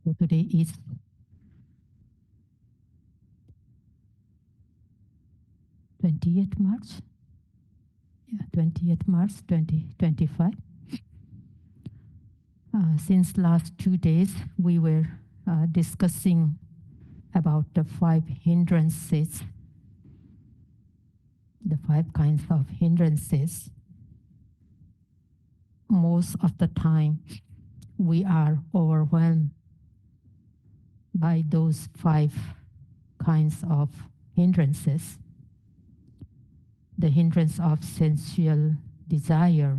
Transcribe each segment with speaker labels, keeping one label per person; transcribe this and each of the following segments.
Speaker 1: So today is 20th March. Yeah, 20th March 2025. Since last 2 days, we were discussing about the 5 hindrances, the 5 kinds of hindrances. Most of the time, we are overwhelmed by those 5 kinds of hindrances. The hindrance of sensual desire,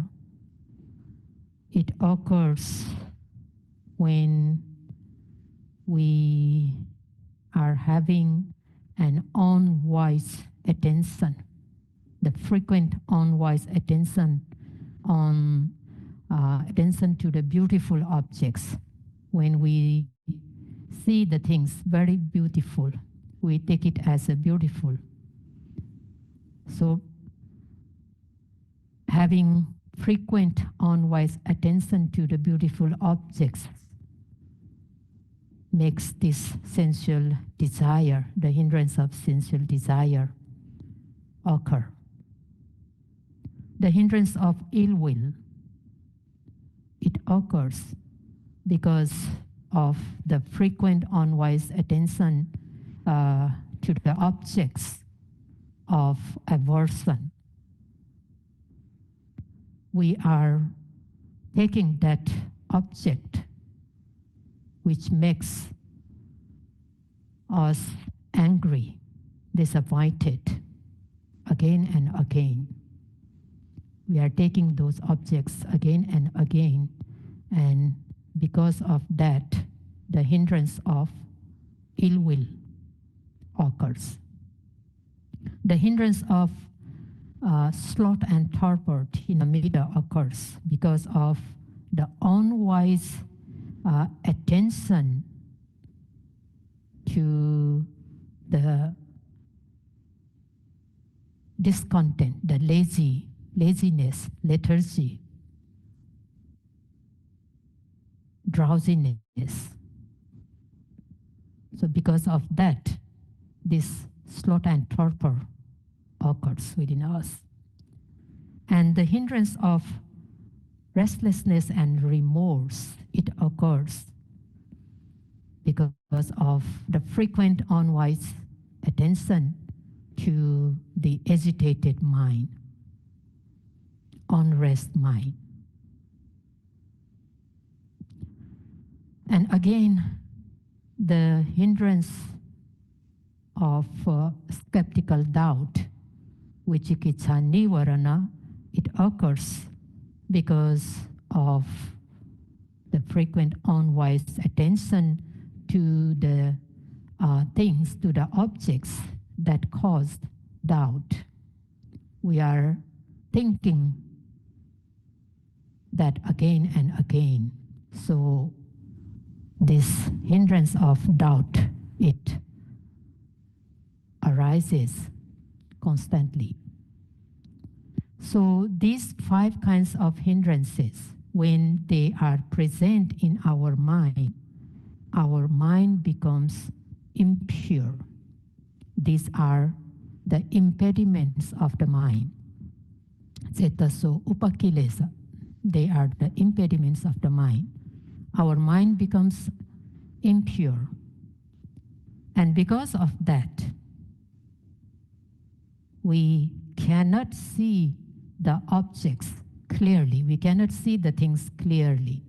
Speaker 1: it occurs when we are having an unwise attention, the frequent unwise attention on attention to the beautiful objects. When we see the things very beautiful, we take it as a beautiful. So having frequent unwise attention to the beautiful objects makes this sensual desire, the hindrance of sensual desire, occur. The hindrance of ill will, it occurs because of the frequent unwise attention to the objects of aversion. We are taking that object which makes us angry, disappointed again and again. We are taking those objects again and again, and because of that, the hindrance of ill will occurs. The hindrance of sloth and torpor in the middle occurs because of the unwise attention to the discontent, the laziness, lethargy, drowsiness. So because of that, this sloth and torpor occurs within us. And the hindrance of restlessness and remorse, it occurs because of the frequent unwise attention to the agitated mind, unrest mind. And again, the hindrance of skeptical doubt, vicikiccha nivarana, it occurs because of the frequent unwise attention to the things, to the objects that caused doubt. We are thinking that again and again. So this hindrance of doubt, it arises constantly. So these 5 kinds of hindrances, when they are present in our mind becomes impure. These are the impediments of the mind. Cetaso upakilesa, they are the impediments of the mind. Our mind becomes impure. And because of that, we cannot see the objects clearly. We cannot see the things clearly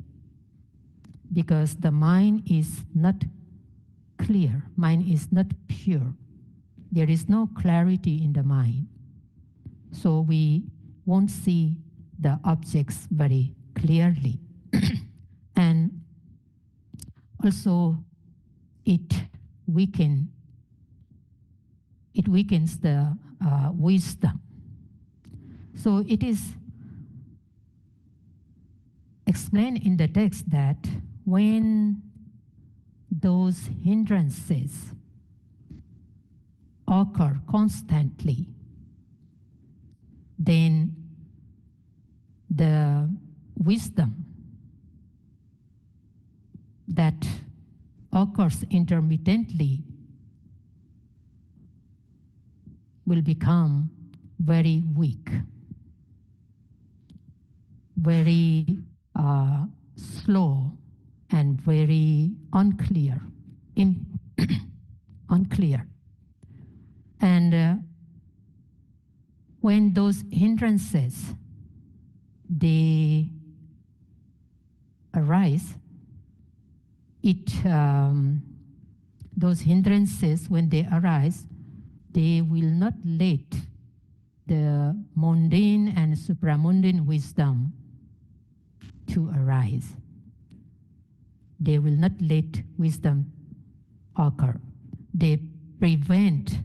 Speaker 1: because the mind is not clear. Mind is not pure. There is no clarity in the mind. So we won't see the objects very clearly. And also it weakens the wisdom. So it is explained in the text that when those hindrances occur constantly, then the wisdom that occurs intermittently will become very weak, very slow, and very unclear. Unclear. And when those hindrances, they arise, those hindrances, when they arise, they will not let the mundane and supramundane wisdom to arise. They will not let wisdom occur. They prevent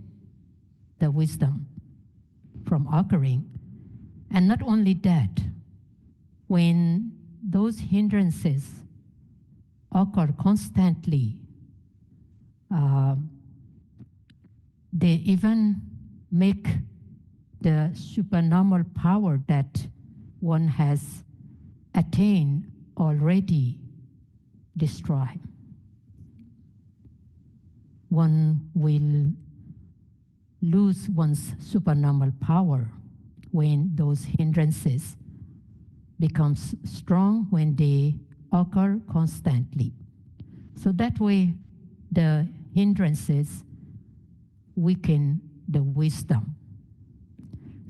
Speaker 1: the wisdom from occurring. And not only that, when those hindrances occur constantly, they even make the supernormal power that one has attained already destroy. One will lose one's supernormal power when those hindrances becomes strong, when they occur constantly. So that way, the hindrances weaken the wisdom.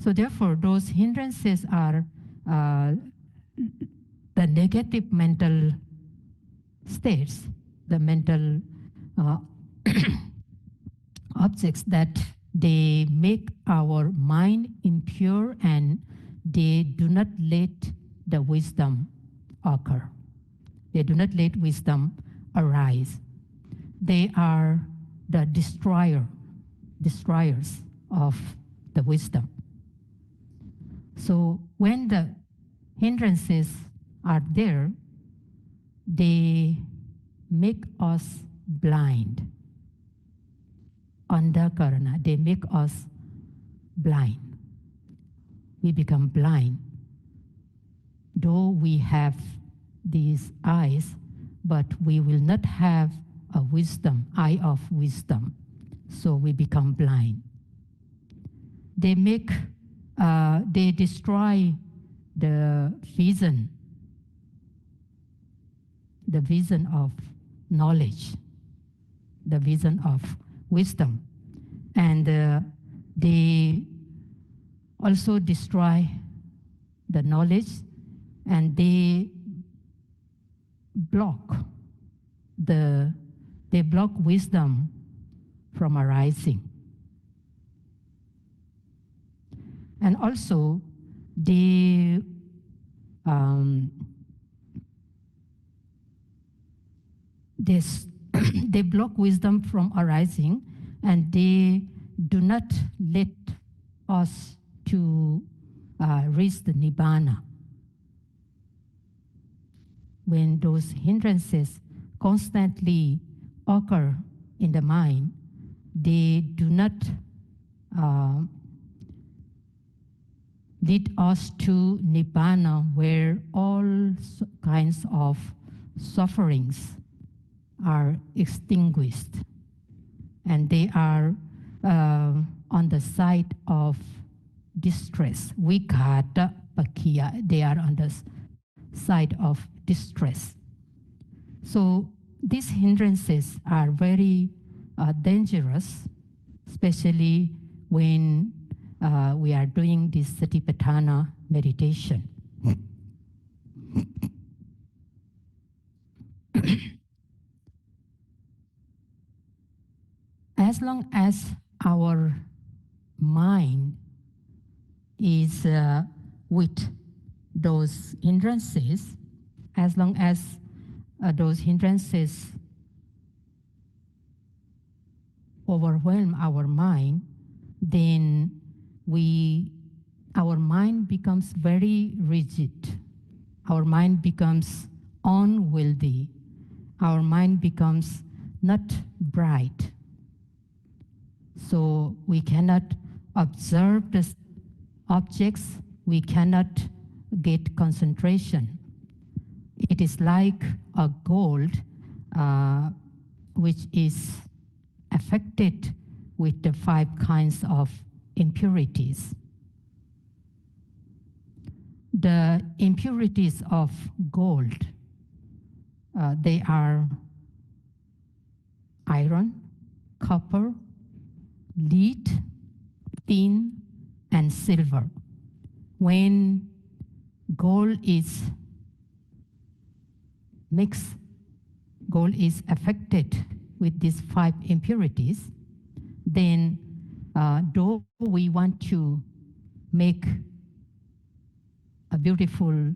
Speaker 1: So therefore, those hindrances are the negative mental states, the mental objects that they make our mind impure, and they do not let the wisdom occur. They do not let wisdom arise. They are the destroyers of the wisdom. So when the hindrances are there, they make us blind. Andakarana, they make us blind. We become blind. Though we have these eyes, but we will not have a wisdom, eye of wisdom. So we become blind. They destroy the vision of knowledge, the vision of wisdom. And they also destroy the knowledge, and they block wisdom from arising. And also they block wisdom from arising, and they do not let us to reach the Nibbana. When those hindrances constantly occur in the mind, they do not lead us to Nibbana, where all kinds of sufferings are extinguished, and they are on the side of distress. Vikata Pakhiya, they are on the side of distress. So these hindrances are very dangerous, especially when we are doing this Satipatthana meditation. As long as our mind is with those hindrances, as long as those hindrances overwhelm our mind, then our mind becomes very rigid. Our mind becomes unwieldy. Our mind becomes not bright. So we cannot observe the objects. We cannot get concentration. It is like a gold which is affected with the 5 kinds of impurities. The impurities of gold, they are iron, copper, lead, tin, and silver. When gold is mixed, gold is affected with these 5 impurities, then though we want to make a beautiful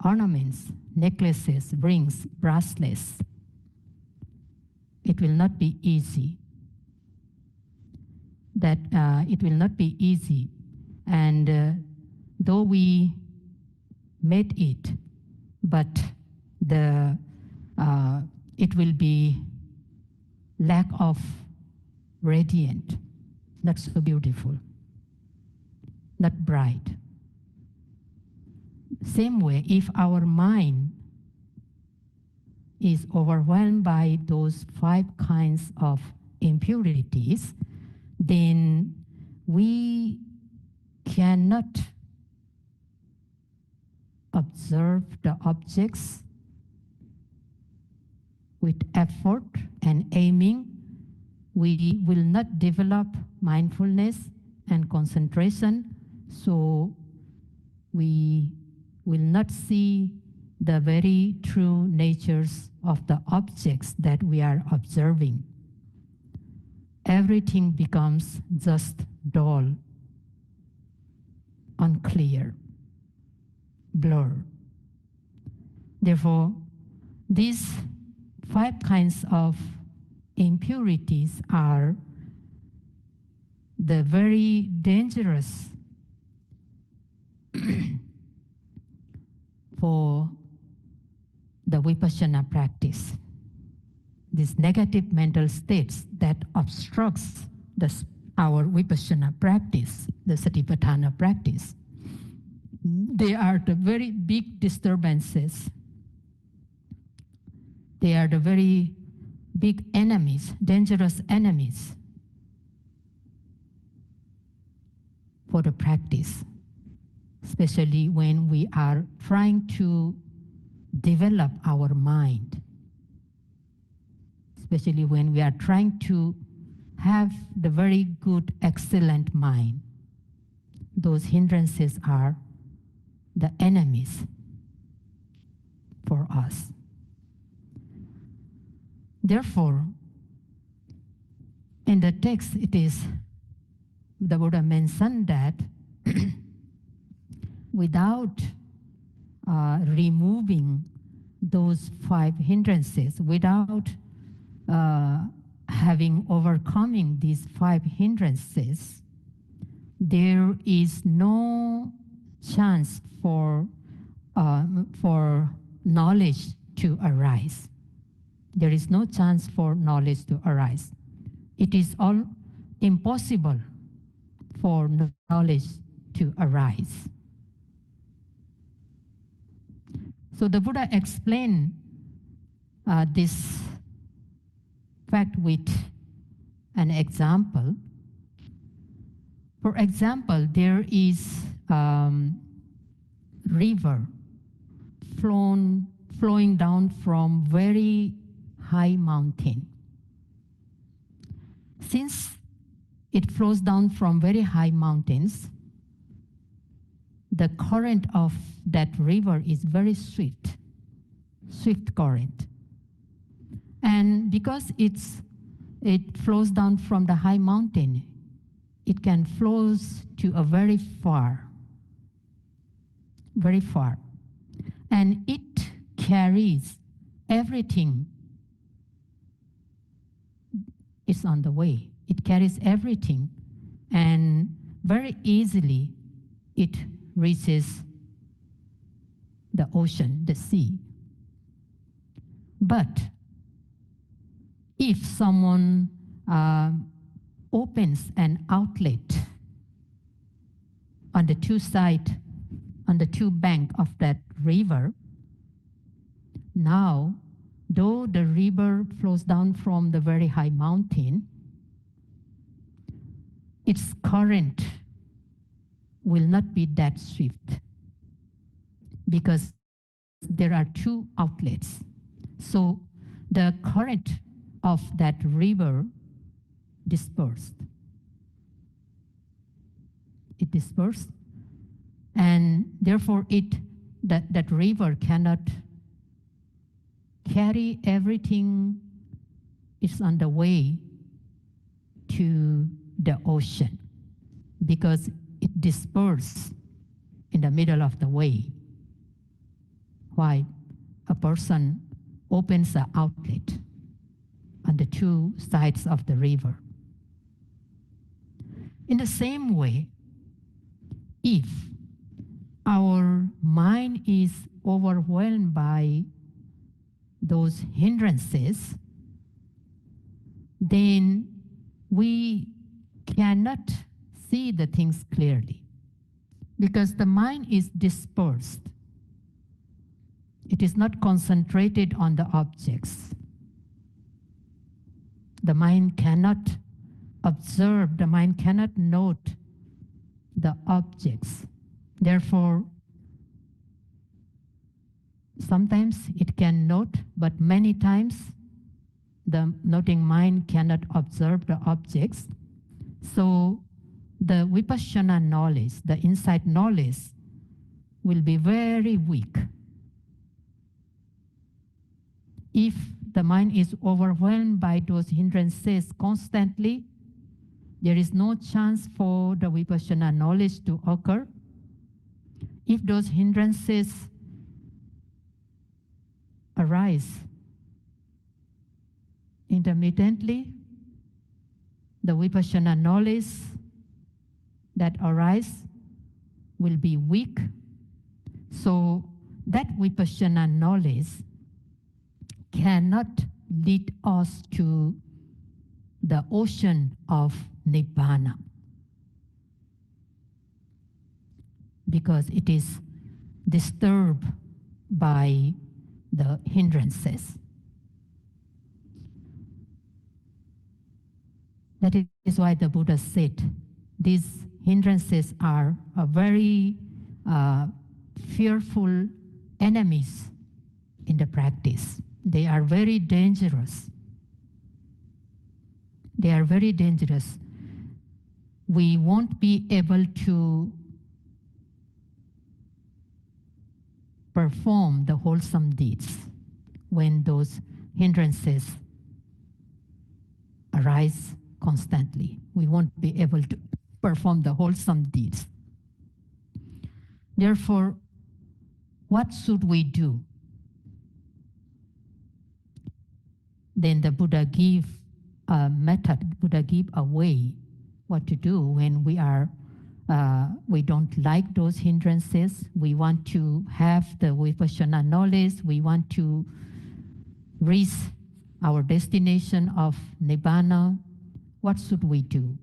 Speaker 1: ornaments, necklaces, rings, bracelets, it will not be easy. It will not be easy. And though we made it, but it will be lack of radiant, not so beautiful, not bright. Same way, if our mind is overwhelmed by those 5 kinds of impurities, then we cannot observe the objects with effort and aiming. We will not develop mindfulness and concentration, so we will not see the very true natures of the objects that we are observing. Everything becomes just dull, unclear, blur. Therefore, these 5 kinds of impurities are the very dangerous for the Vipassana practice. These negative mental states that obstructs our Vipassana practice, the Satipatthana practice, they are the very big disturbances. They are the very big enemies, dangerous enemies for the practice, especially when we are trying to develop our mind, especially when we are trying to have the very good, excellent mind. Those hindrances are the enemies for us. Therefore, in the text, the Buddha mentioned that without removing those 5 hindrances, without having overcoming these 5 hindrances, there is no chance for knowledge to arise. There is no chance for knowledge to arise. It is all impossible for knowledge to arise. So the Buddha explained this fact with an example. For example, there is river flowing down from very high mountain. Since it flows down from very high mountains, the current of that river is very swift current. And because it flows down from the high mountain, it can flow to a very far. And it carries everything. It's on the way. It carries everything, and very easily it reaches the ocean, the sea. But if someone opens an outlet on the 2 sides, on the 2 banks of that river, now though the river flows down from the very high mountain, its current will not be that swift because there are two outlets. So the current of that river dispersed. It dispersed, and therefore that river cannot carry everything is on the way to the ocean because it dispersed in the middle of the way. Why? A person opens an outlet on the two sides of the river. In the same way, if our mind is overwhelmed by those hindrances, then we cannot see the things clearly because the mind is dispersed. It is not concentrated on the objects. The mind cannot observe, the mind cannot note the objects. Therefore, sometimes it can note, but many times the noting mind cannot observe the objects. So the vipassana knowledge, the insight knowledge, will be very weak. If the mind is overwhelmed by those hindrances constantly, there is no chance for the vipassana knowledge to occur. If those hindrances arise intermittently, the vipassana knowledge that arises will be weak. So that vipassana knowledge cannot lead us to the ocean of Nibbana because it is disturbed by the hindrances. That is why the Buddha said these hindrances are a very fearful enemies in the practice. They are very dangerous. They are very dangerous. We won't be able to perform the wholesome deeds when those hindrances arise constantly. We won't be able to perform the wholesome deeds. Therefore, what should we do? Then the Buddha give a method, Buddha give a way what to do when we don't like those hindrances. We want to have the vipassana knowledge. We want to reach our destination of Nibbana. What should we do?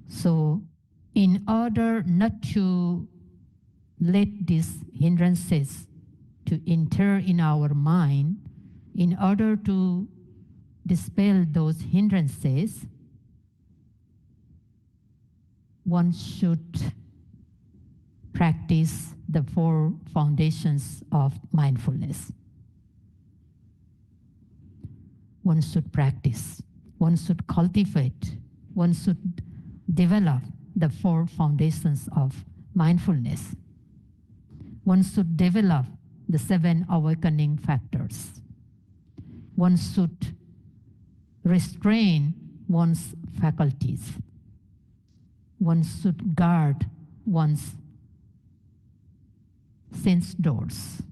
Speaker 1: So in order not to let these hindrances to enter in our mind, in order to dispel those hindrances, one should practice the 4 foundations of mindfulness. One should practice, one should cultivate, one should develop the 4 foundations of mindfulness. One should develop the 7 awakening factors. One should restrain one's faculties. One should guard one's sense doors.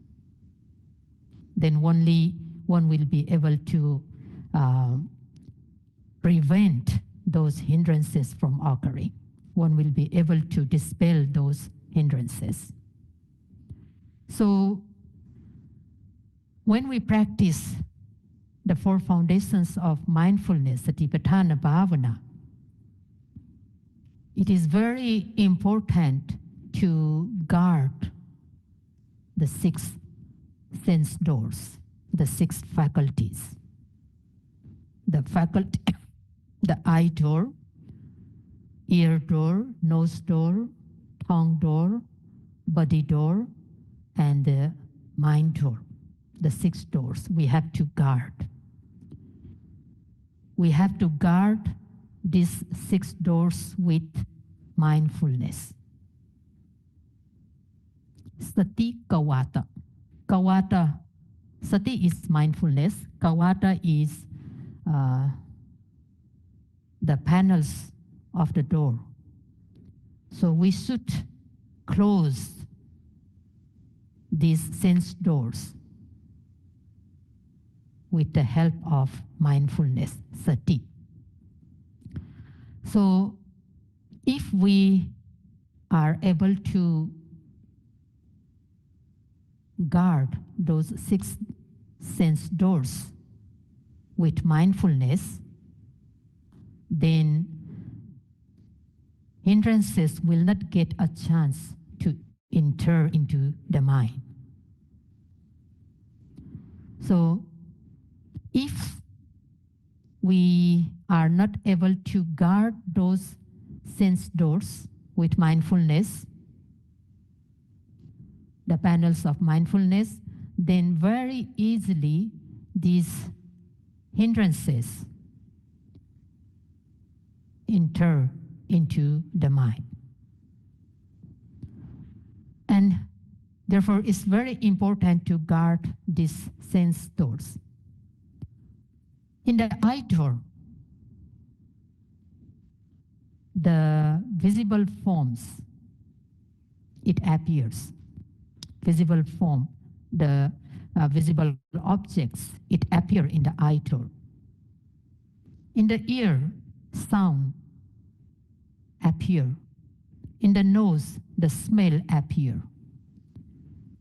Speaker 1: Then only one will be able to prevent those hindrances from occurring. One will be able to dispel those hindrances. So when we practice the 4 foundations of mindfulness, Satipatthana Bhavana, it is very important to guard the 6 sense doors. the six faculties. The faculty, the eye door, ear door, nose door, tongue door, body door, and the mind door. The six doors we have to guard. We have to guard these six doors with mindfulness. Sati Kawata. Kawata, Sati is mindfulness. Kawata is the panels of the door. So we should close these sense doors with the help of mindfulness, Sati. So if we are able to guard those six sense doors with mindfulness, then hindrances will not get a chance to enter into the mind. So if we are not able to guard those sense doors with mindfulness, the panels of mindfulness, then very easily these hindrances enter into the mind. And therefore, it's very important to guard these sense doors. In the eye door, the visible forms, it appears. Visible form, the visible objects, it appear in the eye door. In the ear, sound appear. In the nose, the smell appear.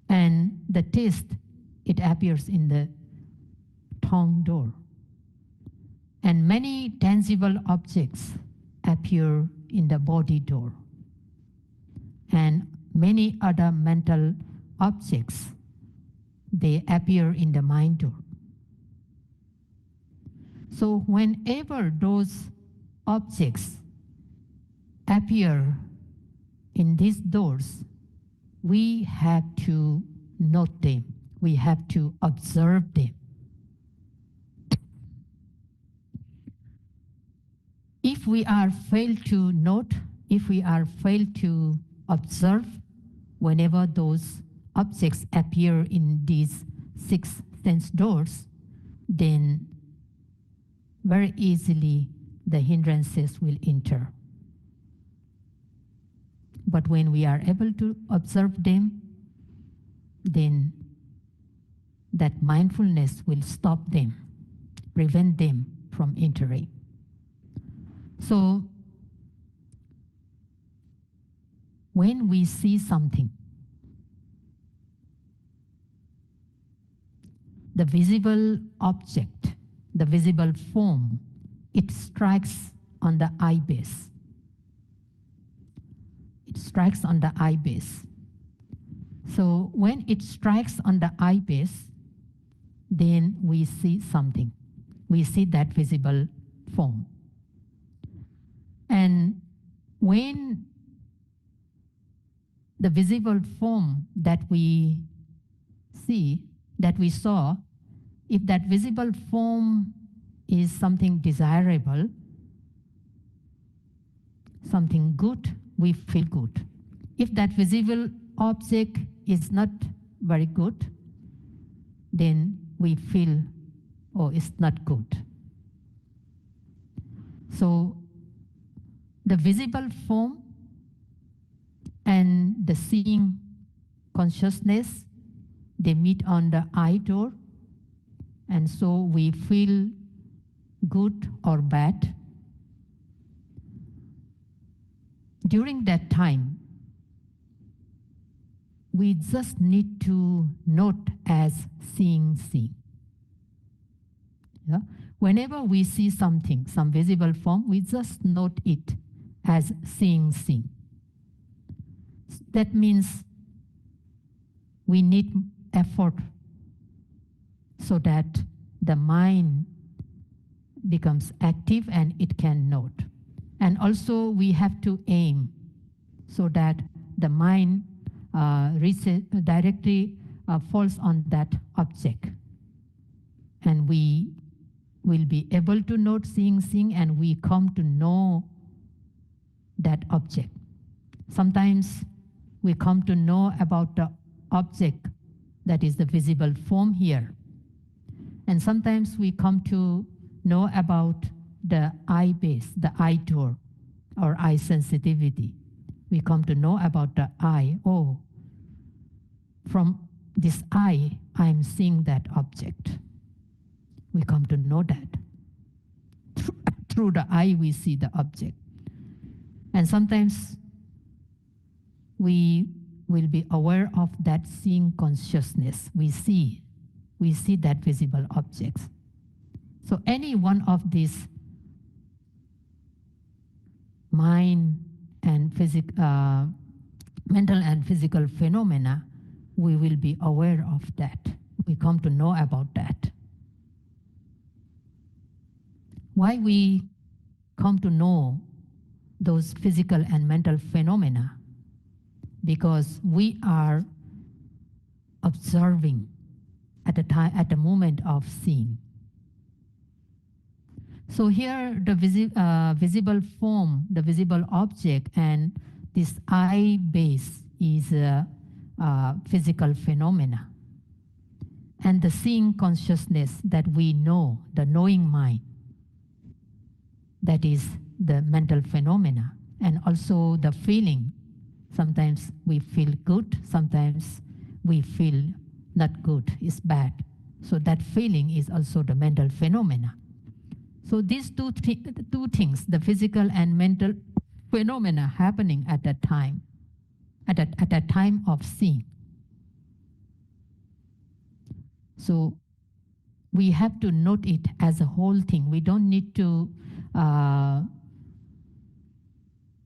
Speaker 1: And the taste, it appears in the tongue door. And many tangible objects appear in the body door. And many other mental objects, they appear in the mind door. So whenever those objects appear in these doors, we have to note them. We have to observe them. If we are failed to note, if we are failed to observe, whenever those objects appear in these six sense doors, then very easily the hindrances will enter. But when we are able to observe them, then that mindfulness will stop them, prevent them from entering. So when we see something, the visible object, the visible form, it strikes on the eye base. It strikes on the eye base. So when it strikes on the eye base, then we see something. We see that visible form. And when the visible form that we see, that we saw, if that visible form is something desirable, something good, we feel good. If that visible object is not very good, then we feel, oh, it's not good. So the visible form and the seeing consciousness, they meet on the eye door, and so we feel good or bad. During that time, we just need to note as seeing. Yeah? Whenever we see something, some visible form, we just note it as seeing. That means we need effort so that the mind becomes active and it can note. And also we have to aim so that the mind directly falls on that object. And we will be able to note seeing, and we come to know that object. Sometimes we come to know about the object that is the visible form here. And sometimes we come to know about the eye base, the eye door, or eye sensitivity. We come to know about the eye. Oh, from this eye, I am seeing that object. We come to know that. Through the eye, we see the object. And sometimes we will be aware of that seeing consciousness. We see that visible objects. So any one of these mind and mental and physical phenomena, we will be aware of that. We come to know about that. Why we come to know those physical and mental phenomena? Because we are observing at the moment of seeing. So here the visible form, the visible object, and this eye base is a physical phenomena. And the seeing consciousness that we know, the knowing mind, that is the mental phenomena. And also the feeling. Sometimes we feel good, sometimes we feel not good, it's bad. So that feeling is also the mental phenomena. So these two things, the physical and mental phenomena happening at that time, at that time of seeing. So we have to note it as a whole thing. We don't need to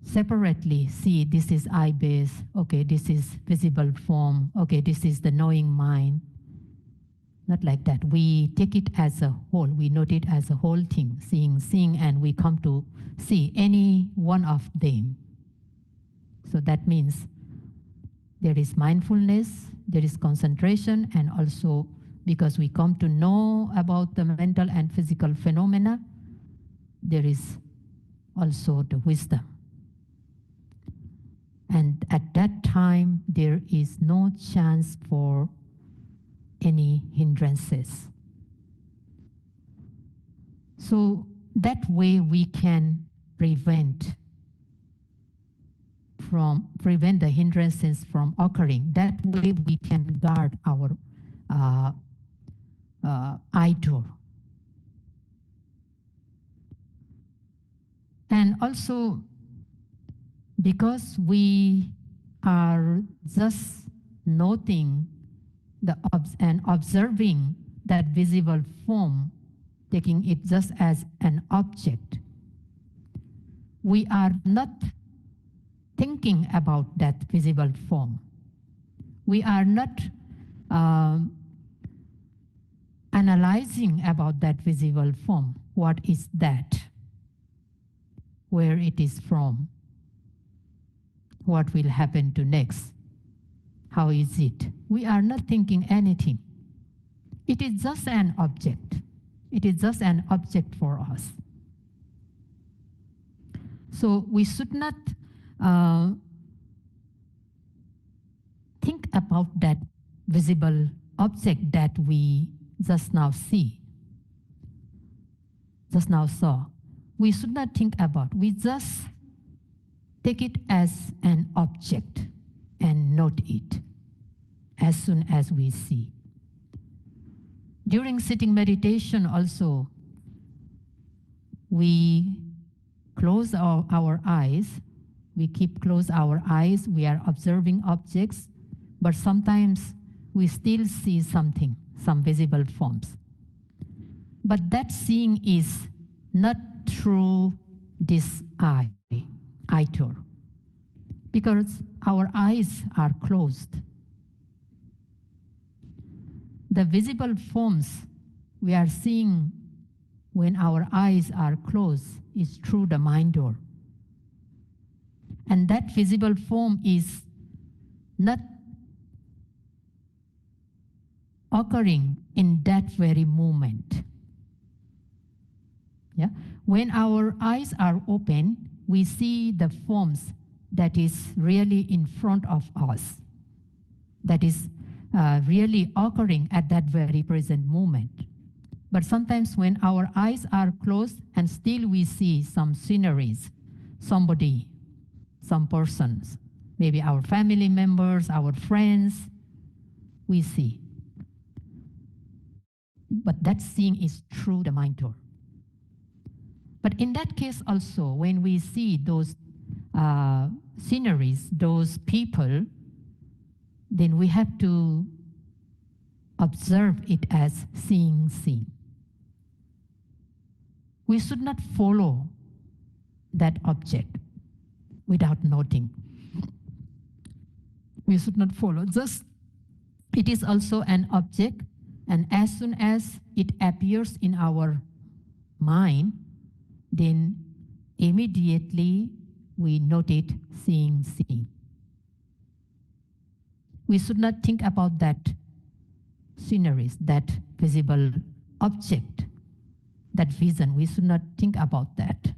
Speaker 1: separately see this is eye base, okay, this is visible form, okay, this is the knowing mind. Not like that. We take it as a whole. We note it as a whole thing, seeing, and we come to see any one of them. So that means there is mindfulness, there is concentration, and also because we come to know about the mental and physical phenomena, there is also the wisdom. And at that time, there is no chance for any hindrances. So that way we can prevent the hindrances from occurring. That way we can guard our eye door. And also, because we are just noting and observing that visible form, taking it just as an object, we are not thinking about that visible form. We are not analyzing about that visible form. What is that? Where it is from? What will happen to next? How is it? We are not thinking anything. It is just an object. It is just an object for us. So we should not think about that visible object that we just now see, just now saw. We should not think about. We just take it as an object and note it as soon as we see. During sitting meditation also, we close our eyes. We keep close our eyes. We are observing objects, but sometimes we still see something, some visible forms. But that seeing is not through this eye door, because our eyes are closed. The visible forms we are seeing when our eyes are closed is through the mind door. And that visible form is not occurring in that very moment. Yeah? When our eyes are open, we see the forms that is really in front of us, that is really occurring at that very present moment. But sometimes when our eyes are closed and still we see some sceneries, somebody, some persons, maybe our family members, our friends, we see. But that seeing is through the mind door. But in that case also, when we see those sceneries, those people, then we have to observe it as seeing. We should not follow that object without noting. We should not follow. Just, it is also an object, and as soon as it appears in our mind, then immediately we note it seeing. We should not think about that sceneries, that visible object, that vision. We should not think about that.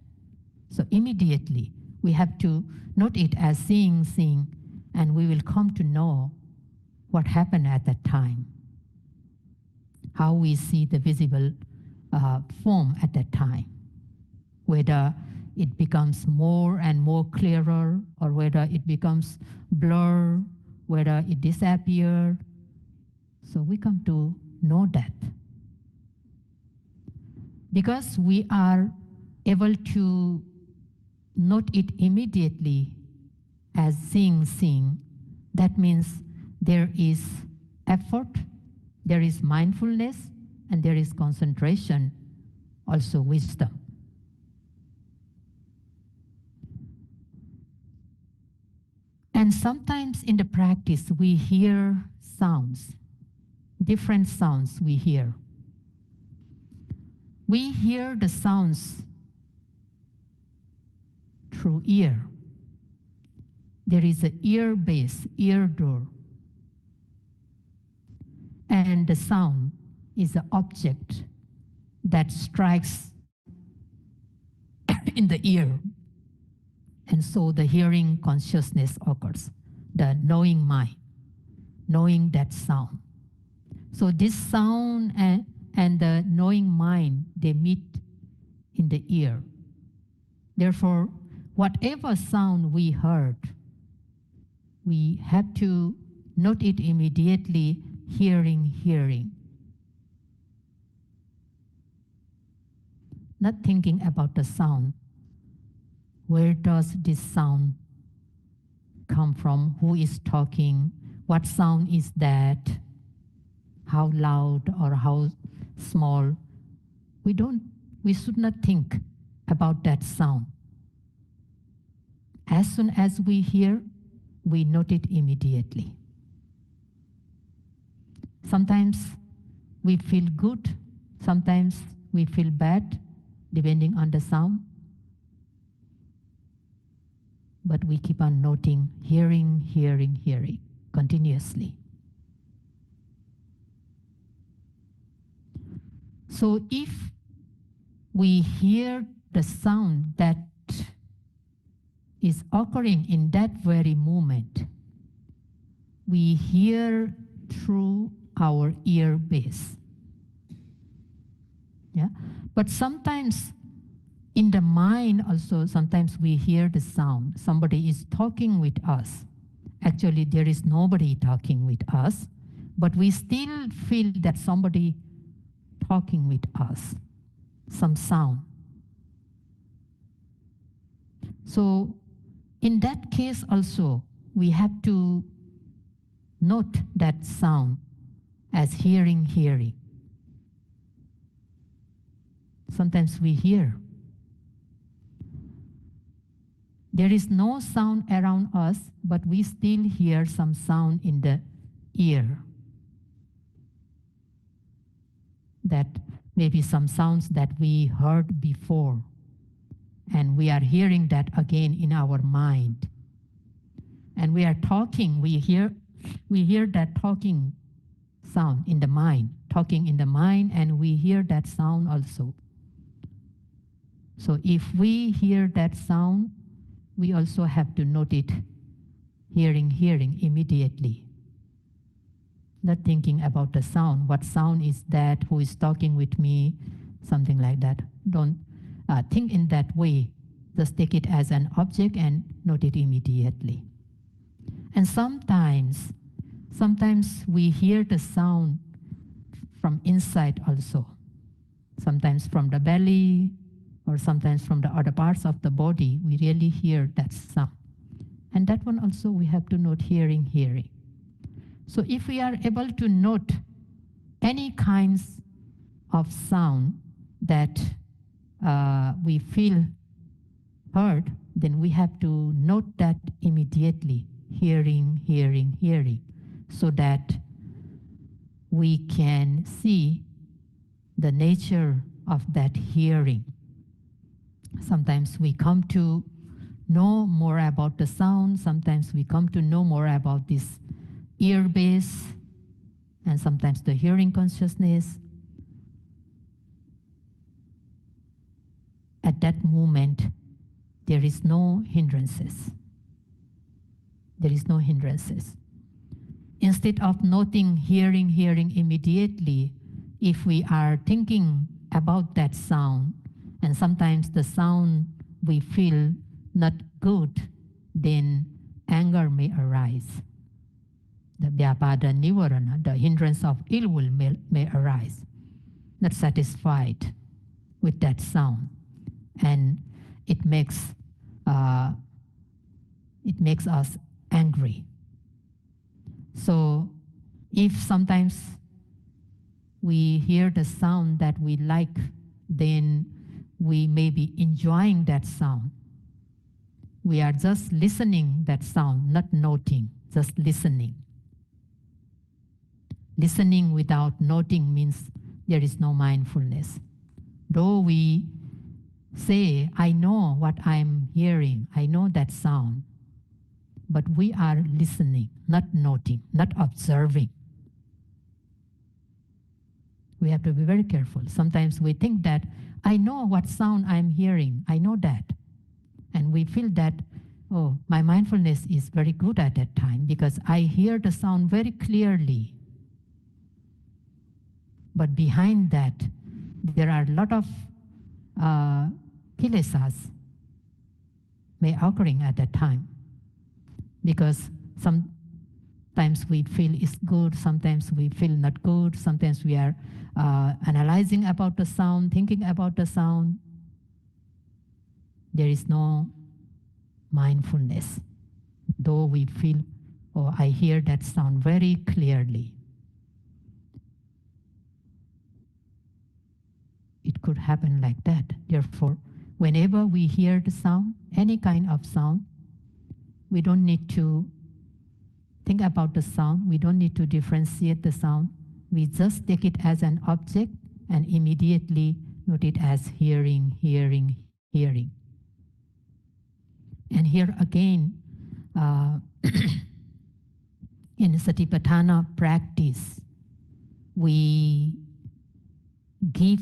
Speaker 1: So immediately we have to note it as seeing, and we will come to know what happened at that time, how we see the visible form at that time, whether it becomes more and more clearer, or whether it becomes blur, whether it disappeared. So we come to know that. Because we are able to note it immediately as seeing, that means there is effort, there is mindfulness, and there is concentration, also wisdom. And sometimes in the practice we hear sounds, different sounds we hear. We hear the sounds through ear. There is an ear base, ear door. And the sound is the object that strikes in the ear. And so the hearing consciousness occurs, the knowing mind, knowing that sound. So this sound and the knowing mind, they meet in the ear. Therefore, whatever sound we heard, we have to note it immediately, hearing. Not thinking about the sound. Where does this sound come from? Who is talking? What sound is that? How loud or how small? We should not think about that sound. As soon as we hear, we note it immediately. Sometimes we feel good, sometimes we feel bad, depending on the sound. But we keep on noting, hearing, continuously. So if we hear the sound that is occurring in that very moment, we hear through our ear base. Yeah? But sometimes in the mind also, sometimes we hear the sound. Somebody is talking with us. Actually, there is nobody talking with us, but we still feel that somebody talking with us, some sound. So in that case also, we have to note that sound as hearing. Sometimes we hear. There is no sound around us, but we still hear some sound in the ear. That maybe some sounds that we heard before, and we are hearing that again in our mind. And we are talking, we hear that talking sound in the mind, talking in the mind, and we hear that sound also. So if we hear that sound, we also have to note it, hearing immediately. Not thinking about the sound, what sound is that, who is talking with me, something like that. Don't think in that way. Just take it as an object and note it immediately. And sometimes we hear the sound from inside also. Sometimes from the belly, or sometimes from the other parts of the body, we really hear that sound. And that one also we have to note hearing. So if we are able to note any kinds of sound that we feel heard, then we have to note that immediately, hearing, so that we can see the nature of that hearing. Sometimes we come to know more about the sound, sometimes we come to know more about this ear base, and sometimes the hearing consciousness. At that moment, there is no hindrances. There is no hindrances. Instead of noting hearing immediately, if we are thinking about that sound, and sometimes the sound we feel not good, then anger may arise. The vyapada nivarana, the hindrance of ill will may arise, not satisfied with that sound. And it makes us angry. So if sometimes we hear the sound that we like, then we may be enjoying that sound. We are just listening that sound, not noting, just listening. Listening without noting means there is no mindfulness. Though we say, I know what I'm hearing, I know that sound, but we are listening, not noting, not observing. We have to be very careful. Sometimes we think that, I know what sound I'm hearing, I know that. And we feel that, oh, my mindfulness is very good at that time because I hear the sound very clearly. But behind that, there are a lot of kilesas may occurring at that time. Because sometimes we feel it's good, sometimes we feel not good, sometimes we are analyzing about the sound, thinking about the sound. There is no mindfulness. Though we feel, oh, I hear that sound very clearly. It could happen like that. Therefore, whenever we hear the sound, any kind of sound, we don't need to think about the sound. We don't need to differentiate the sound. We just take it as an object and immediately note it as hearing. And here again, in Satipatthana practice, we give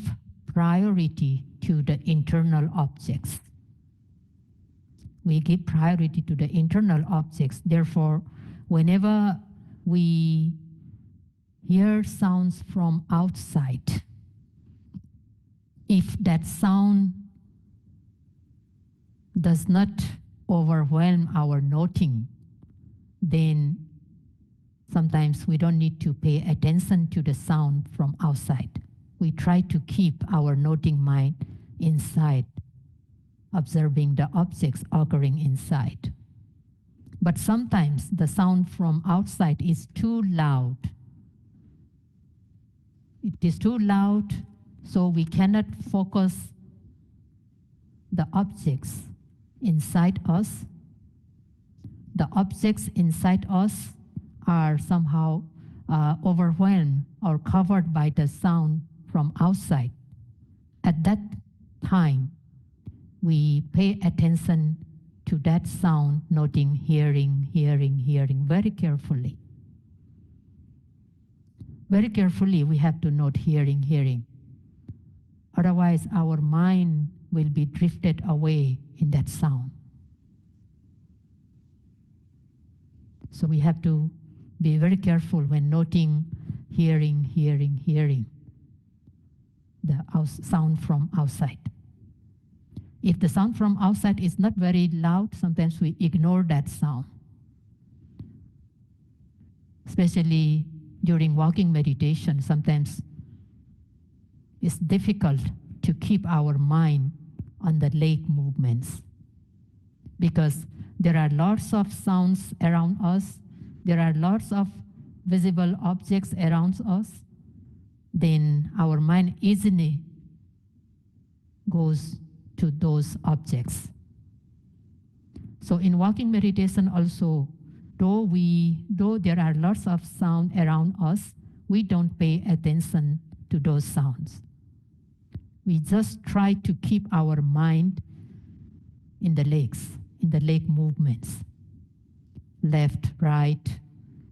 Speaker 1: priority to the internal objects. We give priority to the internal objects. Therefore, whenever we hear sounds from outside, if that sound does not overwhelm our noting, then sometimes we don't need to pay attention to the sound from outside. We try to keep our noting mind inside, observing the objects occurring inside. But sometimes the sound from outside is too loud. It is too loud, so we cannot focus the objects inside us. The objects inside us are somehow overwhelmed or covered by the sound from outside. at that time, we pay attention to that sound, noting, hearing, hearing, hearing very carefully. Very carefully, we have to note hearing, hearing. Otherwise, our mind will be drifted away in that sound. So we have to be very careful when noting hearing, hearing, hearing, the sound from outside. If the sound from outside is not very loud, sometimes we ignore that sound. Especially during walking meditation, sometimes it's difficult to keep our mind on the leg movements because there are lots of sounds around us, there are lots of visible objects around us, then our mind easily goes to those objects. So in walking meditation also, though there are lots of sound around us, we don't pay attention to those sounds. We just try to keep our mind in the legs, in the leg movements. Left, right,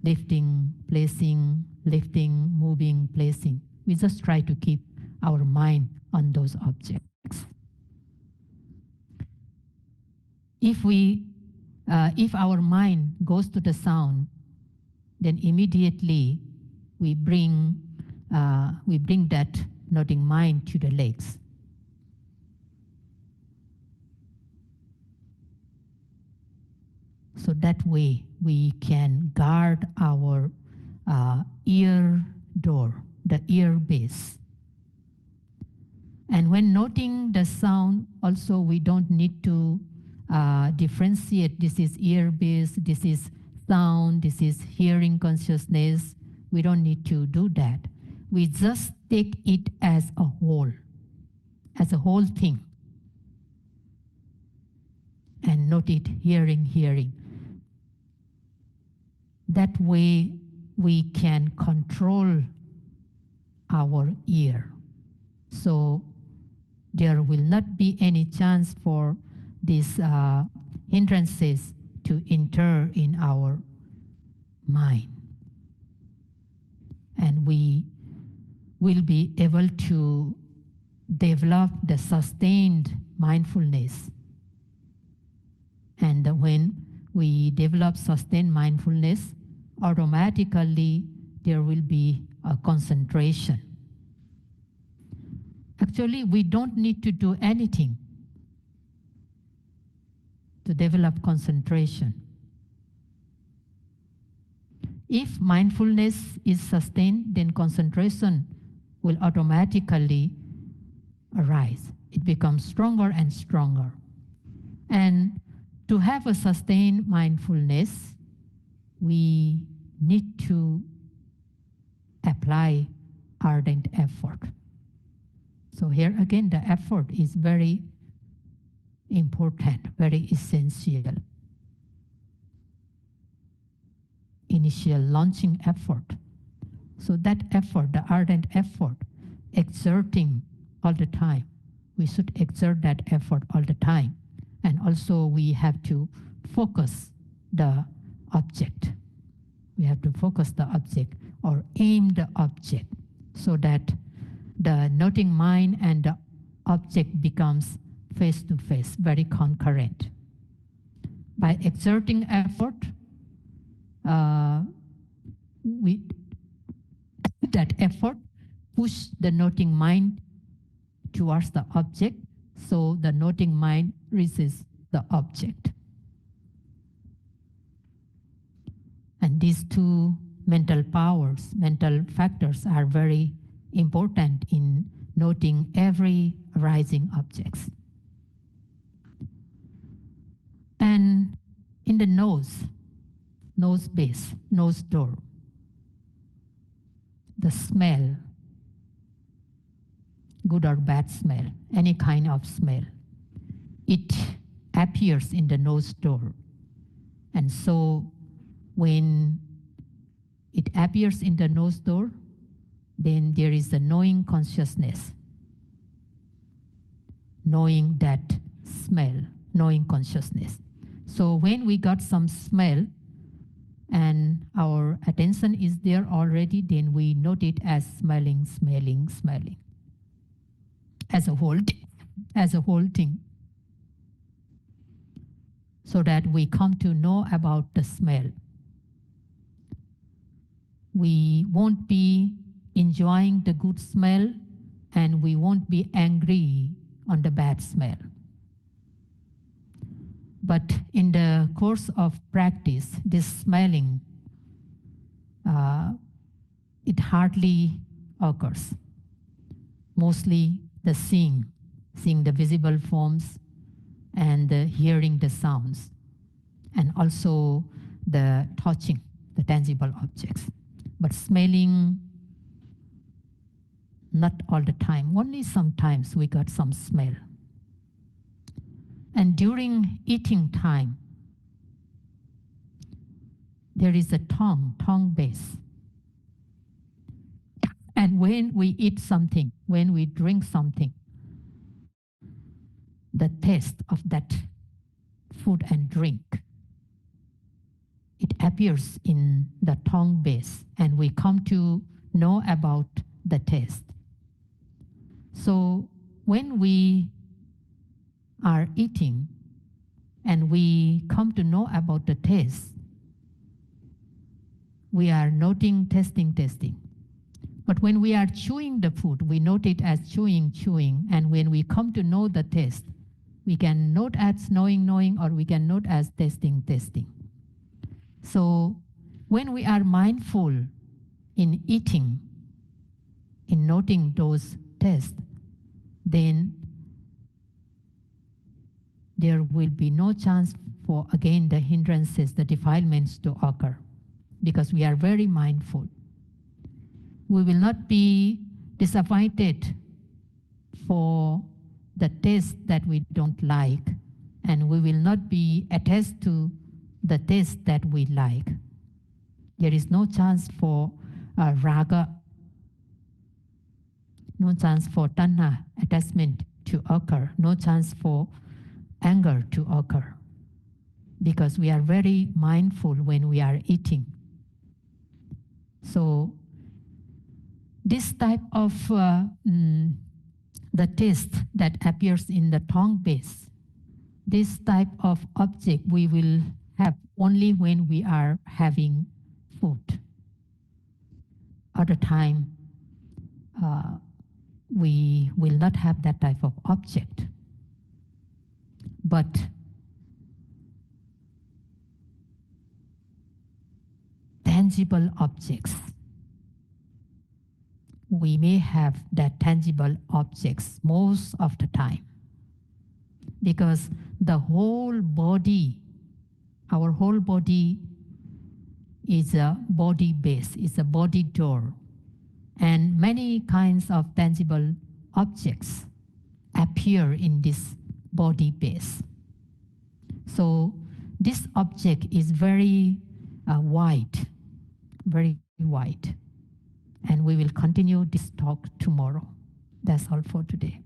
Speaker 1: lifting, placing, lifting, moving, placing. We just try to keep our mind on those objects. If our mind goes to the sound, then immediately we bring that noting mind to the legs. So that way we can guard our ear door, the ear base. And when noting the sound, also we don't need to differentiate, this is ear base, this is sound, this is hearing consciousness. We don't need to do that. We just take it as a whole thing. And note it hearing, hearing. That way we can control our ear. So there will not be any chance for these hindrances to enter in our mind. And we will be able to develop the sustained mindfulness. And when we develop sustained mindfulness, automatically there will be a concentration. Actually, we don't need to do anything to develop concentration. If mindfulness is sustained, then concentration will automatically arise. It becomes stronger and stronger. And to have a sustained mindfulness, we need to apply ardent effort. So here again, the effort is very important, very essential. Initial launching effort. So that effort, the ardent effort, exerting all the time. We should exert that effort all the time. And also we have to focus the object. We have to focus the object or aim the object so that the noting mind and the object becomes face to face, very concurrent. By exerting effort, that effort push the noting mind towards the object, so the noting mind reaches the object. And these two mental powers, mental factors are very important in noting every arising objects. And in the nose base, nose door, the smell, good or bad smell, any kind of smell, it appears in the nose door. And so when it appears in the nose door, then there is a knowing consciousness. knowing that smell, knowing consciousness. So when we got some smell and our attention is there already, then we note it as smelling, smelling, smelling, as a whole thing, so that we come to know about the smell. We won't be enjoying the good smell, and we won't be angry on the bad smell. But in the course of practice, this smelling, it hardly occurs. Mostly the seeing the visible forms, and hearing the sounds, and also the touching the tangible objects. But smelling, not all the time, only sometimes we got some smell. And during eating time, there is a tongue base. And when we eat something, when we drink something, the taste of that food and drink, it appears in the tongue base, and we come to know about the taste. So when we are eating and we come to know about the taste, we are noting, tasting. But when we are chewing the food, we note it as chewing. And when we come to know the taste, we can note as knowing, or we can note as tasting. So when we are mindful in eating, in noting those tastes, then there will be no chance for, again, the hindrances, the defilements to occur, because we are very mindful. We will not be disappointed for the taste that we don't like, and we will not be attached to the taste that we like. There is no chance for raga, no chance for tanha, attachment, to occur, no chance for anger to occur, because we are very mindful when we are eating. So this type of the taste that appears in the tongue base, this type of object we will have only when we are having food. Other time, we will not have that type of object. But tangible objects, we may have that tangible objects most of the time, because the whole body, our whole body is a body base, is a body door, and many kinds of tangible objects appear in this body base. So this object is very wide, very wide. And we will continue this talk tomorrow. That's all for today.